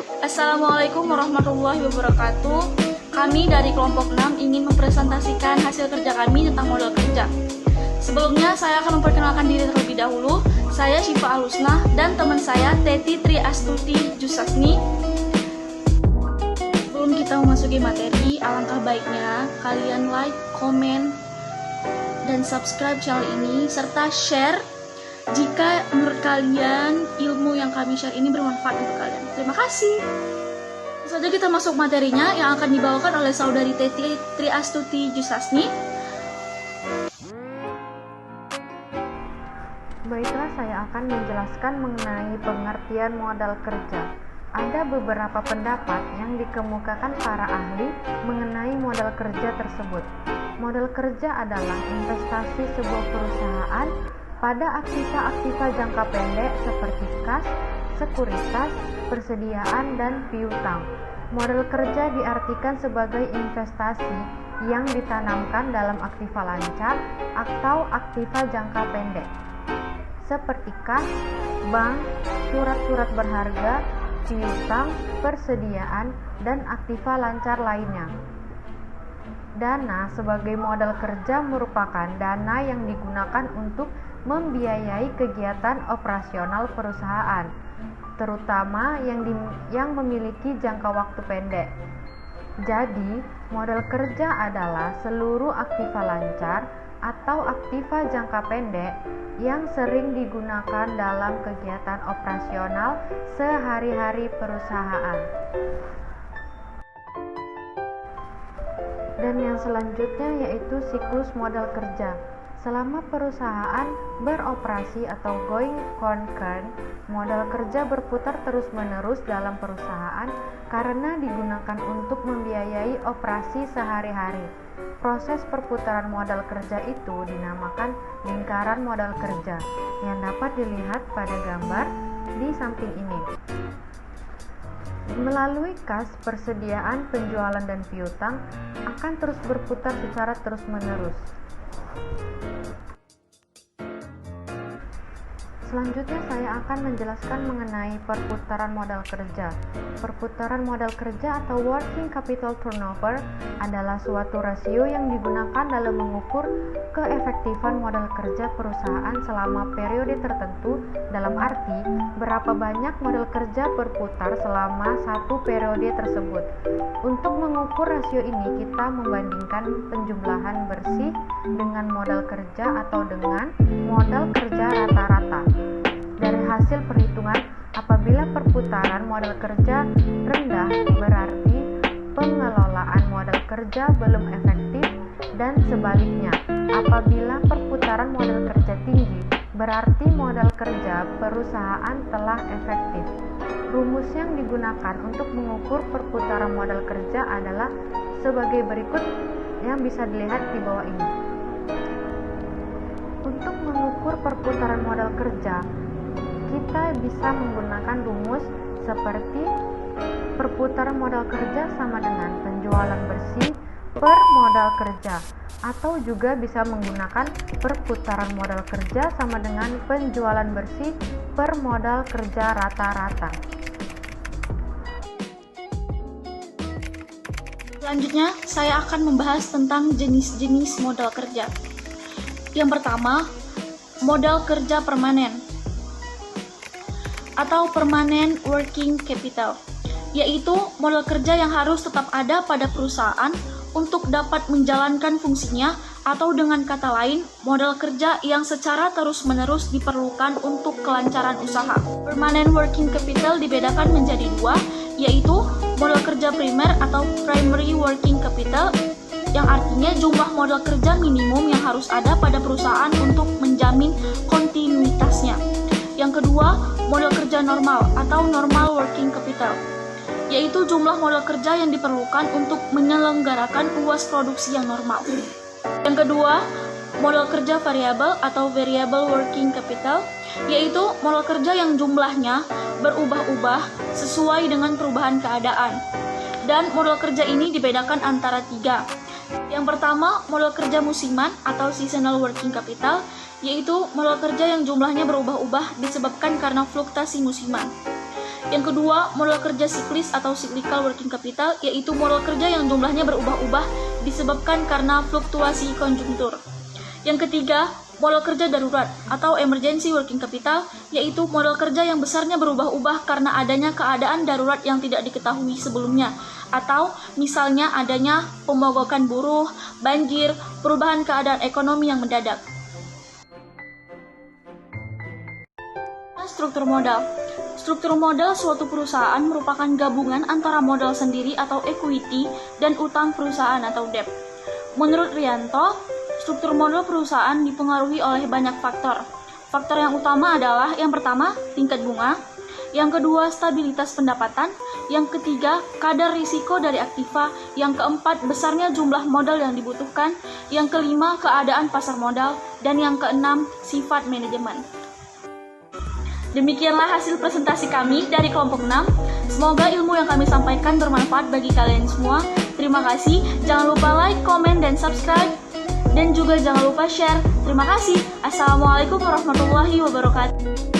Assalamualaikum warahmatullahi wabarakatuh. Kami dari kelompok 6 ingin mempresentasikan hasil kerja kami tentang model kerja. Sebelumnya saya akan memperkenalkan diri terlebih dahulu. Saya Syifa Alusnah dan teman saya Teti Tri Astuti Jusasni. Sebelum kita memasuki materi, alangkah baiknya kalian like, komen, dan subscribe channel ini serta share jika menurut kalian ilmu yang kami share ini bermanfaat untuk kalian. Terima kasih. Langsung saja kita masuk materinya yang akan dibawakan oleh saudari Teti Tri Astuti Jusasni. Baiklah, saya akan menjelaskan mengenai pengertian modal kerja. Ada beberapa pendapat yang dikemukakan para ahli mengenai modal kerja tersebut. Modal kerja adalah investasi sebuah perusahaan pada aktiva jangka pendek seperti kas, sekuritas, persediaan, dan piutang. Modal kerja diartikan sebagai investasi yang ditanamkan dalam aktiva lancar atau aktiva jangka pendek seperti kas, bank, surat-surat berharga, piutang, persediaan, dan aktiva lancar lainnya. Dana sebagai modal kerja merupakan dana yang digunakan untuk membiayai kegiatan operasional perusahaan, terutama yang memiliki jangka waktu pendek. Jadi, modal kerja adalah seluruh aktiva lancar atau aktiva jangka pendek yang sering digunakan dalam kegiatan operasional sehari-hari perusahaan. Dan yang selanjutnya yaitu siklus modal kerja. Selama perusahaan beroperasi atau going concern, modal kerja berputar terus-menerus dalam perusahaan karena digunakan untuk membiayai operasi sehari-hari. Proses perputaran modal kerja itu dinamakan lingkaran modal kerja yang dapat dilihat pada gambar di samping ini. Melalui kas, persediaan, penjualan, dan piutang akan terus berputar secara terus-menerus. Selanjutnya saya akan menjelaskan mengenai perputaran modal kerja. Perputaran modal kerja atau working capital turnover adalah suatu rasio yang digunakan dalam mengukur keefektifan modal kerja perusahaan selama periode tertentu, dalam arti berapa banyak modal kerja berputar selama satu periode tersebut. Untuk mengukur rasio ini kita membandingkan penjumlahan bersih dengan modal kerja atau dengan modal kerja rata-rata. Dari hasil perhitungan, apabila perputaran modal kerja rendah berarti pengelolaan modal kerja belum efektif, dan sebaliknya, apabila perputaran modal kerja tinggi berarti modal kerja perusahaan telah efektif. Rumus yang digunakan untuk mengukur perputaran modal kerja adalah sebagai berikut yang bisa dilihat di bawah ini. Untuk mengukur perputaran modal kerja, kita bisa menggunakan rumus seperti perputaran modal kerja sama dengan penjualan bersih per modal kerja, atau juga bisa menggunakan perputaran modal kerja sama dengan penjualan bersih per modal kerja rata-rata. Selanjutnya, saya akan membahas tentang jenis-jenis modal kerja. Yang pertama, modal kerja permanen atau permanent working capital, yaitu modal kerja yang harus tetap ada pada perusahaan untuk dapat menjalankan fungsinya, atau dengan kata lain, modal kerja yang secara terus-menerus diperlukan untuk kelancaran usaha. Permanent working capital dibedakan menjadi dua, yaitu modal kerja primer atau primary working capital, yang artinya jumlah modal kerja minimum yang harus ada pada perusahaan untuk menjamin kontinuitasnya. Yang kedua, modal kerja normal atau normal working capital, yaitu jumlah modal kerja yang diperlukan untuk menyelenggarakan ruas produksi yang normal. Yang kedua, modal kerja variabel atau variable working capital, yaitu modal kerja yang jumlahnya berubah-ubah sesuai dengan perubahan keadaan. Dan modal kerja ini dibedakan antara tiga. Yang pertama, modal kerja musiman atau seasonal working capital, yaitu modal kerja yang jumlahnya berubah-ubah disebabkan karena fluktuasi musiman. Yang kedua, modal kerja siklis atau cyclical working capital, yaitu modal kerja yang jumlahnya berubah-ubah disebabkan karena fluktuasi konjungtur. Yang ketiga, modal kerja darurat atau emergency working capital, yaitu modal kerja yang besarnya berubah-ubah karena adanya keadaan darurat yang tidak diketahui sebelumnya, atau misalnya adanya pemogokan buruh, banjir, perubahan keadaan ekonomi yang mendadak. Struktur modal. Struktur modal suatu perusahaan merupakan gabungan antara modal sendiri atau equity dan utang perusahaan atau debt. Menurut Rianto, struktur modal perusahaan dipengaruhi oleh banyak faktor. Faktor yang utama adalah yang pertama, tingkat bunga, yang kedua, stabilitas pendapatan, yang ketiga, kadar risiko dari aktiva, yang keempat, besarnya jumlah modal yang dibutuhkan, yang kelima, keadaan pasar modal, dan yang keenam, sifat manajemen. Demikianlah hasil presentasi kami dari kelompok 6. Semoga ilmu yang kami sampaikan bermanfaat bagi kalian semua. Terima kasih. Jangan lupa like, komen, dan subscribe. Dan juga jangan lupa share. Terima kasih. Assalamualaikum warahmatullahi wabarakatuh.